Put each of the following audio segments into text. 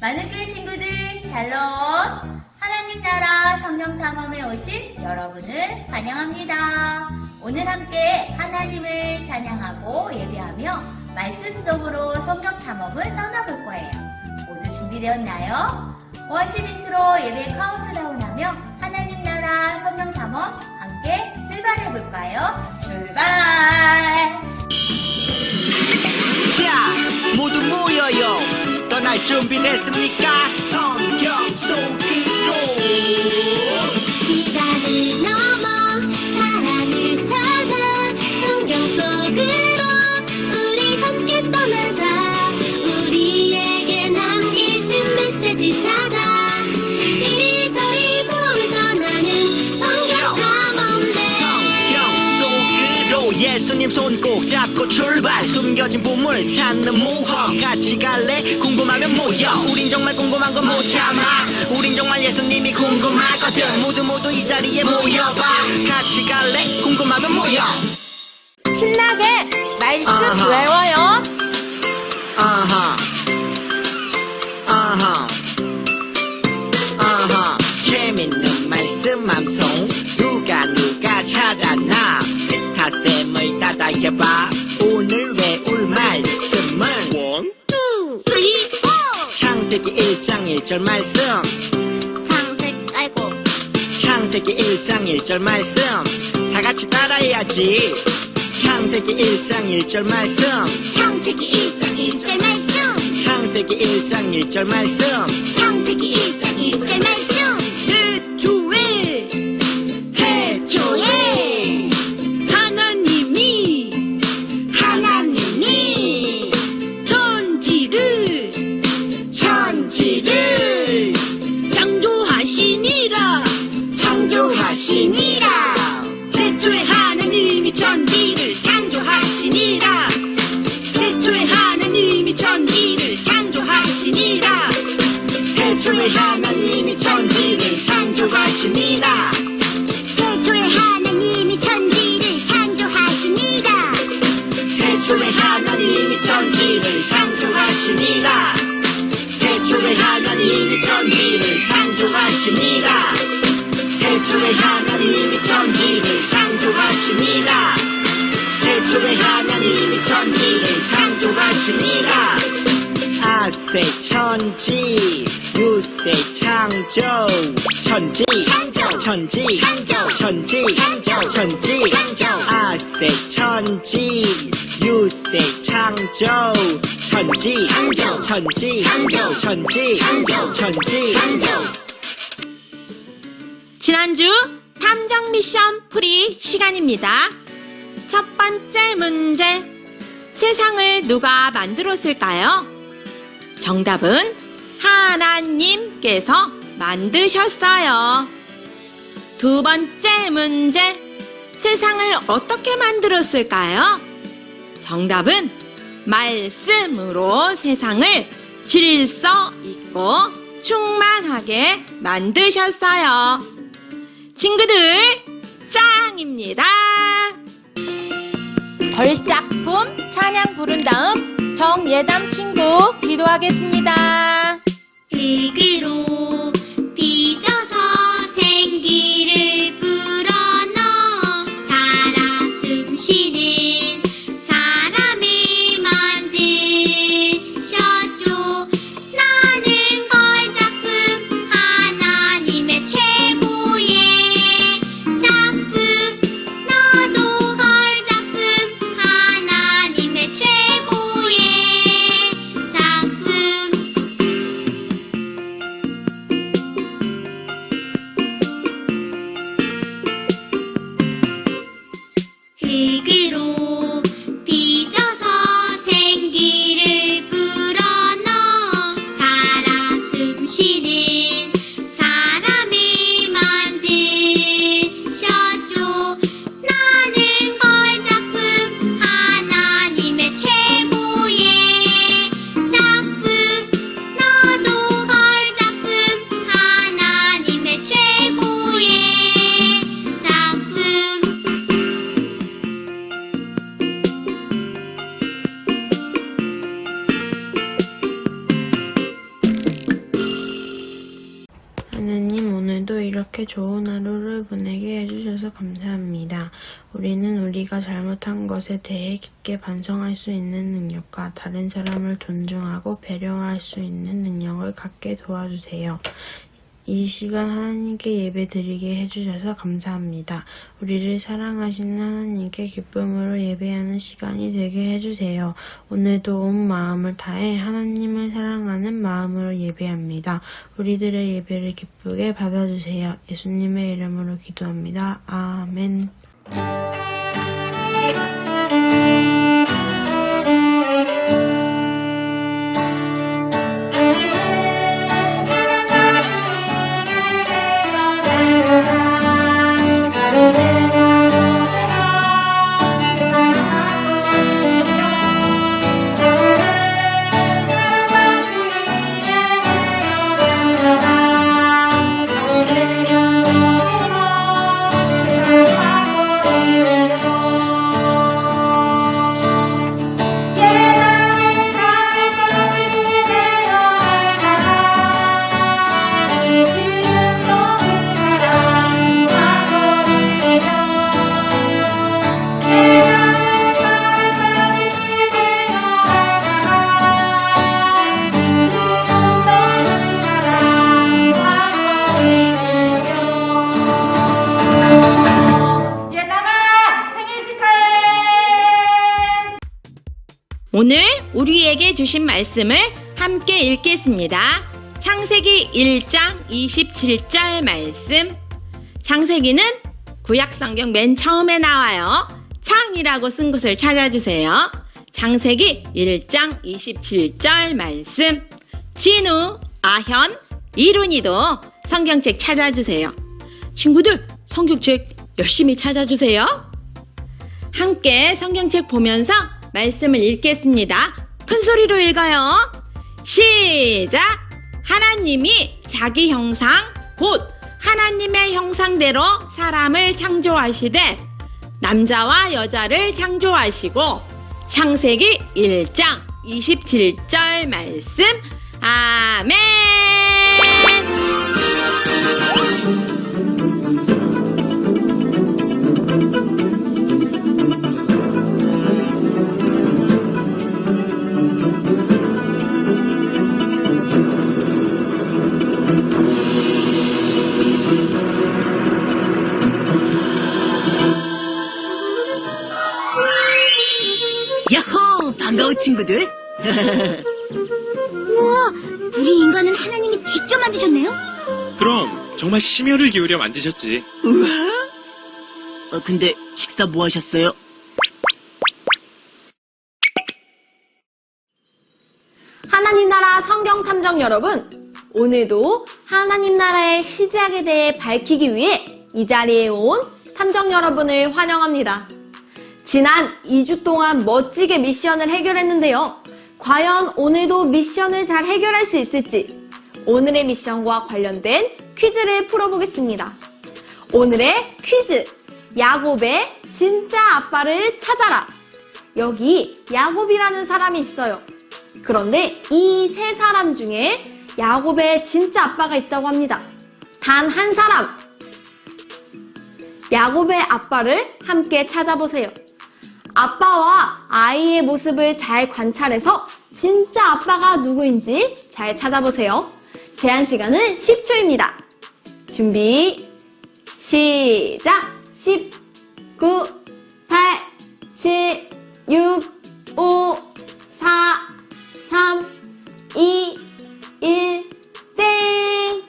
많은 교회 친구들 샬롬! 하나님 나라 성경 탐험에 오신 여러분을 환영합니다. 오늘 함께 하나님을 찬양하고 예배하며 말씀 속으로 성경 탐험을 떠나볼 거예요. 모두 준비되었나요? 워십 인트로 예배 카운트다운하며 하나님 나라 성경 탐험 함께 출발해 볼까요? 출발! 자, 모두 모여요. 떠날 준비됐습니까? 성경 속으로 시간을 넘어 사랑을 찾아 성경 속으로 우리 함께 떠나자. 우리에게 남기신 메시지 찾아 이리저리 볼 떠나는 성경 탐험대. 성경 속으로 예수님 손 꼭 잡고 출발. 숨겨진 보물 찾는 모험 같이 갈래? 궁금하면 모여. 우린 정말 궁금한 건 못 참아. 우린 정말 예수님이 궁금하거든. 모두 이 자리에 모여봐. 같이 갈래? 궁금하면 모여. 신나게 말씀 아하. 외워요. 아하 아하 아하 재밌는 말씀 암송 누가 잘하나 기타쌤을 따라해봐. 오늘 외울 말씀은 1, 2, 3, 4. 창세기 1장 1절 말씀. 창세기 1장 1절 말씀 다같이 따라해야지. 창세기 1장 1절 말씀. 창세기 1장 1절 말씀. 창세기 1장 1절 말씀. 창세기 1장 1절 말씀. 태초에 하나님이 천지를 창조하시니라. 태초에 하나님이 천지를 창조하시니라. 태초에 하나님이 천지를 창조하시니라. 태초에 하나님이 천지를 창조하시니라. 태초에 하나님이 천지를 창조하시니라. 태초에 하나님이 천지를 창조하시니라. 태초에 하나님이 천지를 창조하시니라. 태초에 하나님이 천지를 창조하시니라. 태초에 하나님이 천지를 창조하시니라. 아세 천지 유세 창조 천지 천지 아세 천지 유세 창조 천지 지난주 탐정 미션 풀이 시간입니다. 첫 번째 문제. 세상을 누가 만들었을까요? 정답은 하나님께서 만드셨어요. 두 번째 문제. 세상을 어떻게 만들었을까요? 정답은 말씀으로 세상을 질서 있고 충만하게 만드셨어요. 친구들, 짱입니다. 걸작품 찬양 부른 다음 정예담 친구 기도하겠습니다. 흙으로 빚어서 생기를 불어넣어 살아 숨쉬는 사람을 만드셨죠. 나는 걸작품 하나님의 최고의 작품. 나도 걸작품 하나님의 최고의 작품. 이렇게 좋은 하루를 보내게 해주셔서 감사합니다. 우리는 우리가 잘못한 것에 대해 깊게 반성할 수 있는 능력과 다른 사람을 존중하고 배려할 수 있는 능력을 갖게 도와주세요. 이 시간 하나님께 예배드리게 해주셔서 감사합니다. 우리를 사랑하시는 하나님께 기쁨으로 예배하는 시간이 되게 해주세요. 오늘도 온 마음을 다해 하나님을 사랑하는 마음으로 예배합니다. 우리들의 예배를 기쁘게 받아주세요. 예수님의 이름으로 기도합니다. 아멘. 오늘 우리에게 주신 말씀을 함께 읽겠습니다. 창세기 1장 27절 말씀. 창세기는 구약성경 맨 처음에 나와요. 창이라고 쓴 곳을 찾아주세요. 창세기 1장 27절 말씀. 진우, 아현, 이룬이도 성경책 찾아주세요. 친구들, 성경책 열심히 찾아주세요. 함께 성경책 보면서 말씀을 읽겠습니다. 큰 소리로 읽어요. 시작! 하나님이 자기 형상, 곧 하나님의 형상대로 사람을 창조하시되 남자와 여자를 창조하시고. 창세기 1장 27절 말씀. 아멘. 야호! 반가워, 친구들. 우와, 우리 인간은 하나님이 직접 만드셨네요? 그럼 정말 심혈을 기울여 만드셨지. 우와. 근데 식사 뭐 하셨어요? 하나님 나라 성경 탐정 여러분, 오늘도 하나님 나라의 시작에 대해 밝히기 위해 이 자리에 온 탐정 여러분을 환영합니다. 지난 2주 동안 멋지게 미션을 해결했는데요. 과연 오늘도 미션을 잘 해결할 수 있을지 오늘의 미션과 관련된 퀴즈를 풀어보겠습니다. 오늘의 퀴즈, 야곱의 진짜 아빠를 찾아라. 여기 야곱이라는 사람이 있어요. 그런데 이 세 사람 중에 야곱의 진짜 아빠가 있다고 합니다. 단 한 사람. 야곱의 아빠를 함께 찾아보세요. 아빠와 아이의 모습을 잘 관찰해서 진짜 아빠가 누구인지 잘 찾아보세요. 제한 시간은 10초입니다. 준비, 시작! 10, 9, 8, 7, 6, 5, 4, 3, 2, 1, 땡!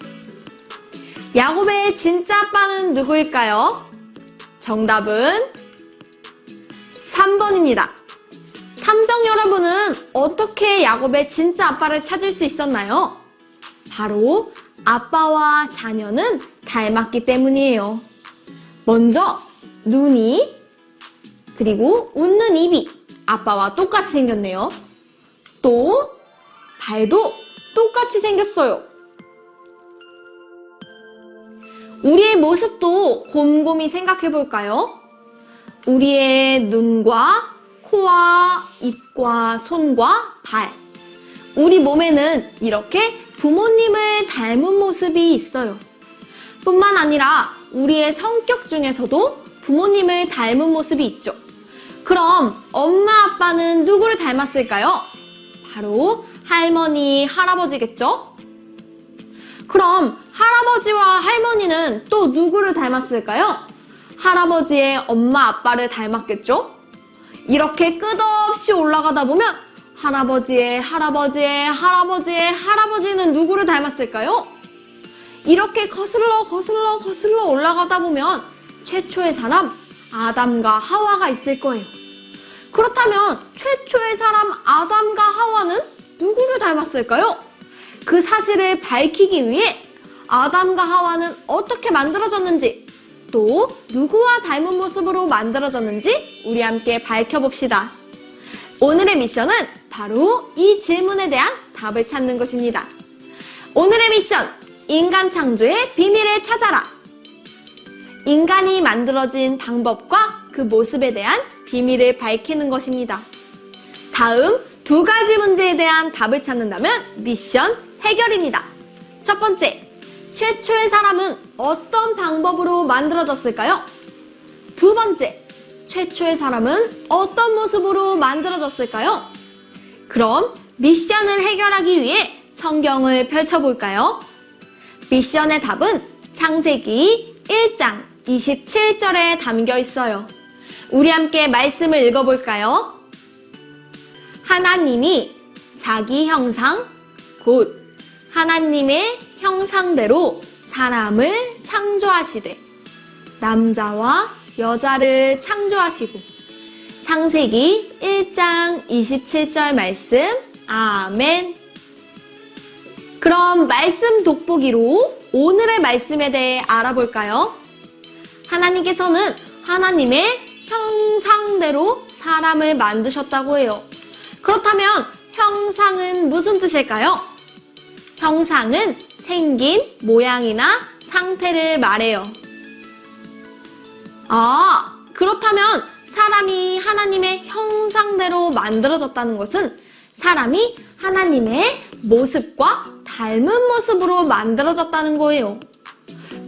야곱의 진짜 아빠는 누구일까요? 정답은 3번입니다. 탐정 여러분은 어떻게 야곱의 진짜 아빠를 찾을 수 있었나요? 바로 아빠와 자녀는 닮았기 때문이에요. 먼저 눈이, 그리고 웃는 입이 아빠와 똑같이 생겼네요. 또 발도 똑같이 생겼어요. 우리의 모습도 곰곰이 생각해 볼까요? 우리의 눈과 코와 입과 손과 발, 우리 몸에는 이렇게 부모님을 닮은 모습이 있어요. 뿐만 아니라 우리의 성격 중에서도 부모님을 닮은 모습이 있죠. 그럼 엄마 아빠는 누구를 닮았을까요? 바로 할머니, 할아버지겠죠? 그럼 할아버지와 할머니는 또 누구를 닮았을까요? 할아버지의 엄마 아빠를 닮았겠죠? 이렇게 끝없이 올라가다 보면 할아버지의 할아버지의 할아버지의 할아버지는 누구를 닮았을까요? 이렇게 거슬러 올라가다 보면 최초의 사람 아담과 하와가 있을 거예요. 그렇다면 최초의 사람 아담과 하와는 누구를 닮았을까요? 그 사실을 밝히기 위해 아담과 하와는 어떻게 만들어졌는지, 또 누구와 닮은 모습으로 만들어졌는지 우리 함께 밝혀봅시다. 오늘의 미션은 바로 이 질문에 대한 답을 찾는 것입니다. 오늘의 미션, 인간 창조의 비밀을 찾아라. 인간이 만들어진 방법과 그 모습에 대한 비밀을 밝히는 것입니다. 다음 2가지 문제에 대한 답을 찾는다면 미션 해결입니다. 첫 번째, 최초의 사람은 어떤 방법으로 만들어졌을까요? 두 번째, 최초의 사람은 어떤 모습으로 만들어졌을까요? 그럼 미션을 해결하기 위해 성경을 펼쳐볼까요? 미션의 답은 창세기 1장 27절에 담겨 있어요. 우리 함께 말씀을 읽어볼까요? 하나님이 자기 형상, 곧 하나님의 형상대로 사람을 창조하시되 남자와 여자를 창조하시고. 창세기 1장 27절 말씀. 아멘. 그럼 말씀 돋보기로 오늘의 말씀에 대해 알아볼까요? 하나님께서는 하나님의 형상대로 사람을 만드셨다고 해요. 그렇다면 형상은 무슨 뜻일까요? 형상은 생긴 모양이나 상태를 말해요. 그렇다면 사람이 하나님의 형상대로 만들어졌다는 것은 사람이 하나님의 모습과 닮은 모습으로 만들어졌다는 거예요.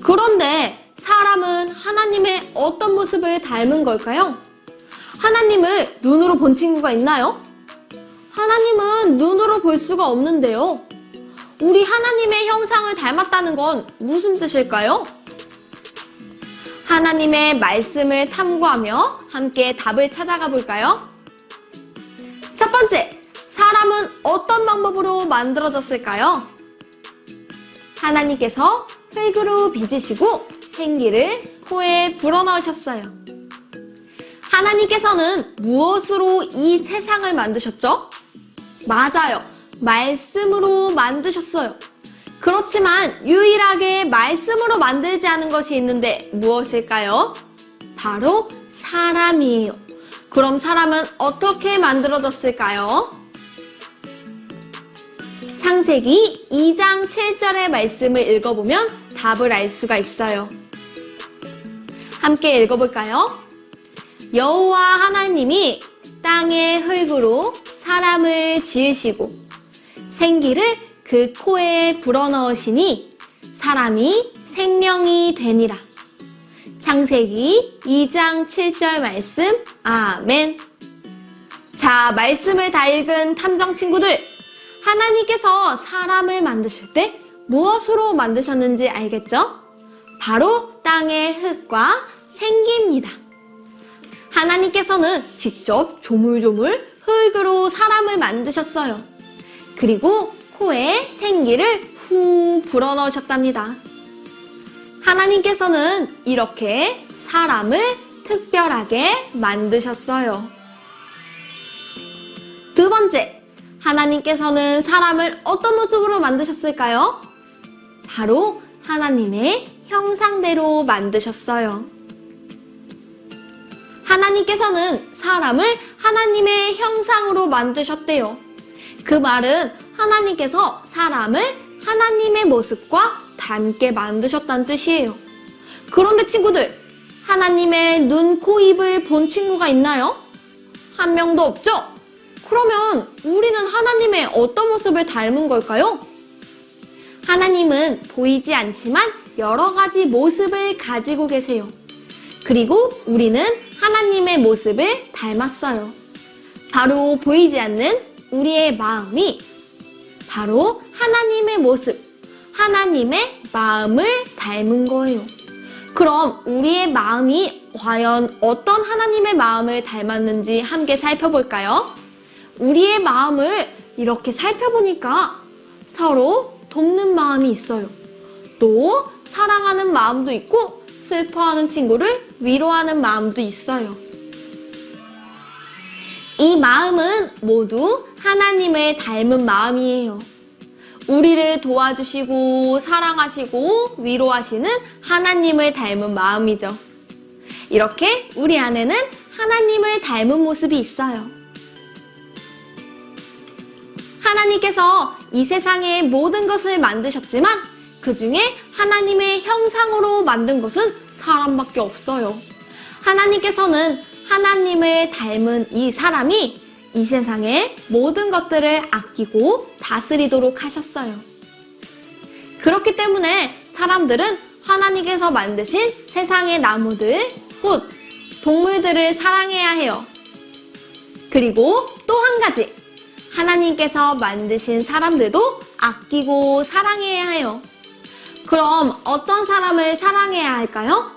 그런데 사람은 하나님의 어떤 모습을 닮은 걸까요? 하나님을 눈으로 본 친구가 있나요? 하나님은 눈으로 볼 수가 없는데요. 우리 하나님의 형상을 닮았다는 건 무슨 뜻일까요? 하나님의 말씀을 탐구하며 함께 답을 찾아가 볼까요? 첫 번째, 사람은 어떤 방법으로 만들어졌을까요? 하나님께서 흙으로 빚으시고 생기를 코에 불어넣으셨어요. 하나님께서는 무엇으로 이 세상을 만드셨죠? 맞아요. 말씀으로 만드셨어요. 그렇지만 유일하게 말씀으로 만들지 않은 것이 있는데 무엇일까요? 바로 사람이에요. 그럼 사람은 어떻게 만들어졌을까요? 창세기 2장 7절의 말씀을 읽어보면 답을 알 수가 있어요. 함께 읽어볼까요? 여호와 하나님이 땅의 흙으로 사람을 지으시고 생기를 그 코에 불어넣으시니 사람이 생명이 되니라. 창세기 2장 7절 말씀. 아멘. 자, 말씀을 다 읽은 탐정 친구들, 하나님께서 사람을 만드실 때 무엇으로 만드셨는지 알겠죠? 바로 땅의 흙과 생기입니다. 하나님께서는 직접 조물조물 흙으로 사람을 만드셨어요. 그리고 코에 생기를 후 불어넣으셨답니다. 하나님께서는 이렇게 사람을 특별하게 만드셨어요. 두 번째, 하나님께서는 사람을 어떤 모습으로 만드셨을까요? 바로 하나님의 형상대로 만드셨어요. 하나님께서는 사람을 하나님의 형상으로 만드셨대요. 그 말은 하나님께서 사람을 하나님의 모습과 닮게 만드셨다는 뜻이에요. 그런데 친구들, 하나님의 눈, 코, 입을 본 친구가 있나요? 한 명도 없죠? 그러면 우리는 하나님의 어떤 모습을 닮은 걸까요? 하나님은 보이지 않지만 여러 가지 모습을 가지고 계세요. 그리고 우리는 하나님의 모습을 닮았어요. 바로 보이지 않는 우리의 마음이 바로 하나님의 모습, 하나님의 마음을 닮은 거예요. 그럼 우리의 마음이 과연 어떤 하나님의 마음을 닮았는지 함께 살펴볼까요? 우리의 마음을 이렇게 살펴보니까 서로 돕는 마음이 있어요. 또 사랑하는 마음도 있고 슬퍼하는 친구를 위로하는 마음도 있어요. 이 마음은 모두 하나님을 닮은 마음이에요. 우리를 도와주시고 사랑하시고 위로하시는 하나님을 닮은 마음이죠. 이렇게 우리 안에는 하나님을 닮은 모습이 있어요. 하나님께서 이 세상의 모든 것을 만드셨지만 그 중에 하나님의 형상으로 만든 것은 사람밖에 없어요. 하나님께서는 하나님을 닮은 이 사람이 이 세상의 모든 것들을 아끼고 다스리도록 하셨어요. 그렇기 때문에 사람들은 하나님께서 만드신 세상의 나무들, 꽃, 동물들을 사랑해야 해요. 그리고 또 한 가지, 하나님께서 만드신 사람들도 아끼고 사랑해야 해요. 그럼 어떤 사람을 사랑해야 할까요?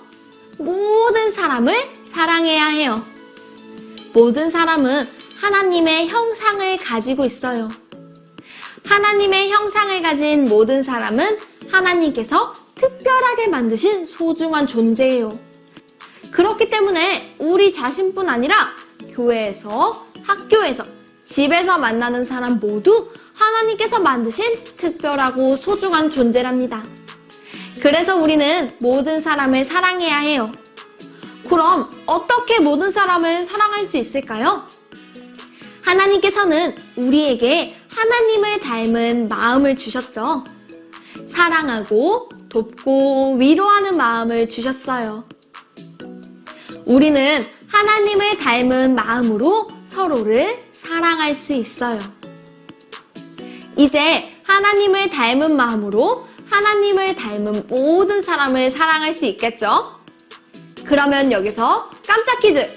모든 사람을 사랑해야 해요. 모든 사람은 하나님의 형상을 가지고 있어요. 하나님의 형상을 가진 모든 사람은 하나님께서 특별하게 만드신 소중한 존재예요. 그렇기 때문에 우리 자신뿐 아니라 교회에서, 학교에서, 집에서 만나는 사람 모두 하나님께서 만드신 특별하고 소중한 존재랍니다. 그래서 우리는 모든 사람을 사랑해야 해요. 그럼 어떻게 모든 사람을 사랑할 수 있을까요? 하나님께서는 우리에게 하나님을 닮은 마음을 주셨죠. 사랑하고 돕고 위로하는 마음을 주셨어요. 우리는 하나님을 닮은 마음으로 서로를 사랑할 수 있어요. 이제 하나님을 닮은 마음으로 하나님을 닮은 모든 사람을 사랑할 수 있겠죠? 그러면 여기서 깜짝 퀴즈!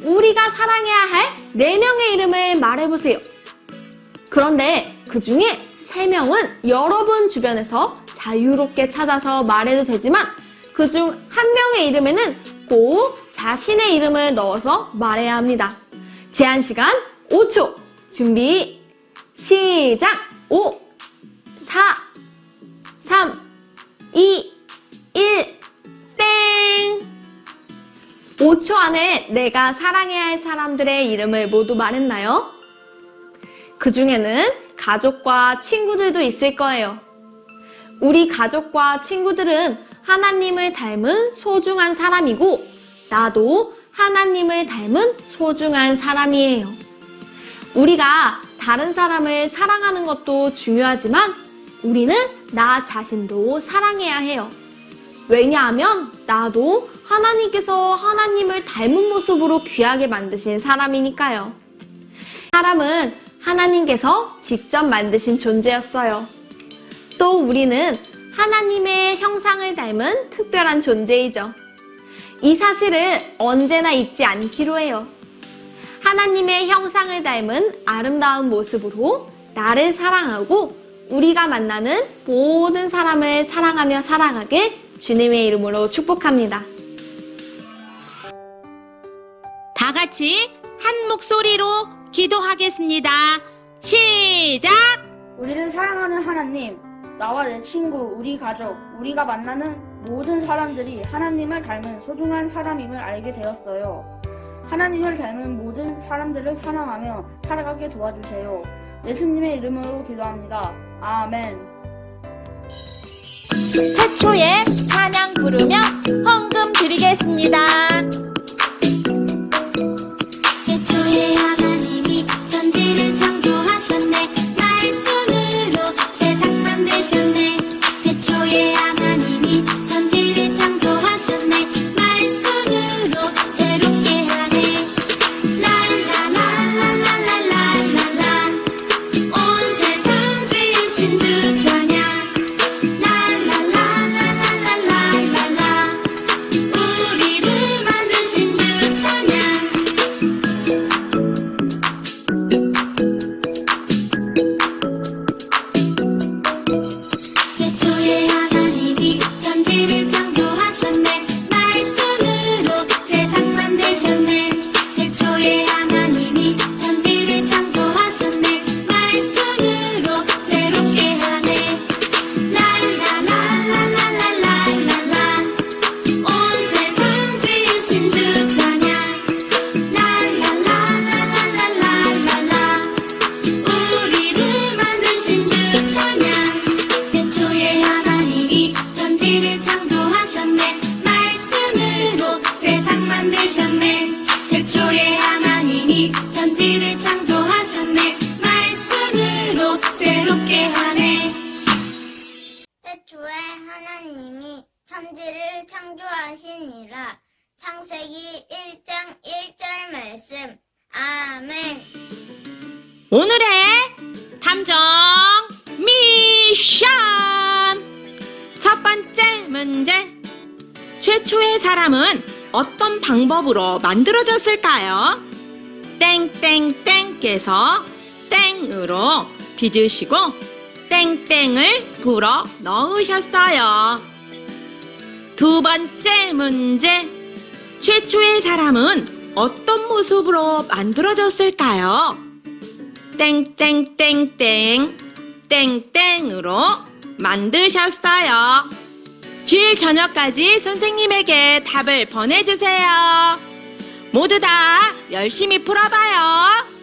우리가 사랑해야 할 4명의 이름을 말해보세요. 그런데 그 중에 3명은 여러분 주변에서 자유롭게 찾아서 말해도 되지만 그 중 1명의 이름에는 꼭 자신의 이름을 넣어서 말해야 합니다. 제한 시간 5초. 준비, 시작! 5, 4, 3, 2, 1, 땡! 5초 안에 내가 사랑해야 할 사람들의 이름을 모두 말했나요? 그 중에는 가족과 친구들도 있을 거예요. 우리 가족과 친구들은 하나님을 닮은 소중한 사람이고, 나도 하나님을 닮은 소중한 사람이에요. 우리가 다른 사람을 사랑하는 것도 중요하지만, 우리는 나 자신도 사랑해야 해요. 왜냐하면 나도 하나님께서 하나님을 닮은 모습으로 귀하게 만드신 사람이니까요. 사람은 하나님께서 직접 만드신 존재였어요. 또 우리는 하나님의 형상을 닮은 특별한 존재이죠. 이 사실을 언제나 잊지 않기로 해요. 하나님의 형상을 닮은 아름다운 모습으로 나를 사랑하고 우리가 만나는 모든 사람을 사랑하며 살아가길 주님의 이름으로 축복합니다. 다 같이 한 목소리로 기도하겠습니다. 시작! 우리를 사랑하는 하나님, 나와 내 친구, 우리 가족, 우리가 만나는 모든 사람들이 하나님을 닮은 소중한 사람임을 알게 되었어요. 하나님을 닮은 모든 사람들을 사랑하며 살아가게 도와주세요. 예수님의 이름으로 기도합니다. 아멘. 태초에 찬양 부르며 헌금 드리겠습니다. 태초에 하나님이 천지를 창조하셨네. 말씀으로 세상 만드셨네. 태초에 하나님이 천지를 창조하셨네. 말씀으로 새롭게 하네. 랄랄랄랄랄랄랄라. 온 세상 지으신 주 찬양. 랄랄랄랄랄랄라. 함께하네. 태초에 하나님이 천지를 창조하시니라. 창세기 1장 1절 말씀. 아멘. 오늘의 탐정 미션! 첫 번째 문제. 최초의 사람은 어떤 방법으로 만들어졌을까요? 땡땡땡께서 땡으로 빚으시고 땡땡을 불어 넣으셨어요. 두 번째 문제. 최초의 사람은 어떤 모습으로 만들어졌을까요? 땡땡땡땡 땡땡으로 만드셨어요. 주일 저녁까지 선생님에게 답을 보내주세요. 모두 다 열심히 풀어봐요.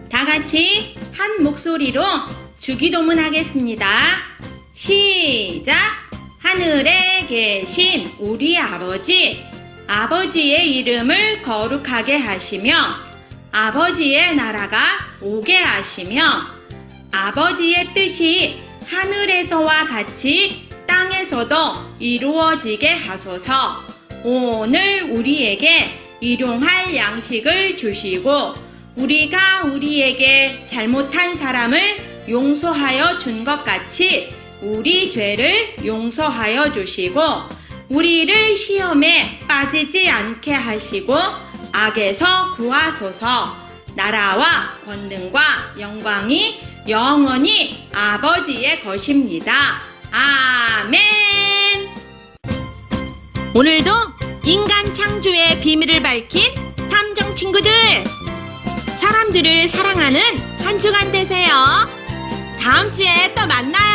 다 같이 한 목소리로 주기도문 하겠습니다. 시작! 하늘에 계신 우리 아버지, 아버지의 이름을 거룩하게 하시며 아버지의 나라가 오게 하시며 아버지의 뜻이 하늘에서와 같이 땅에서도 이루어지게 하소서. 오늘 우리에게 일용할 양식을 주시고 우리가 우리에게 잘못한 사람을 용서하여 준 것 같이 우리 죄를 용서하여 주시고 우리를 시험에 빠지지 않게 하시고 악에서 구하소서. 나라와 권능과 영광이 영원히 아버지의 것입니다. 아멘. 오늘도 인간 창조의 비밀을 밝힌 탐정 친구들, 사람들을 사랑하는 한 주간 되세요. 다음 주에 또 만나요.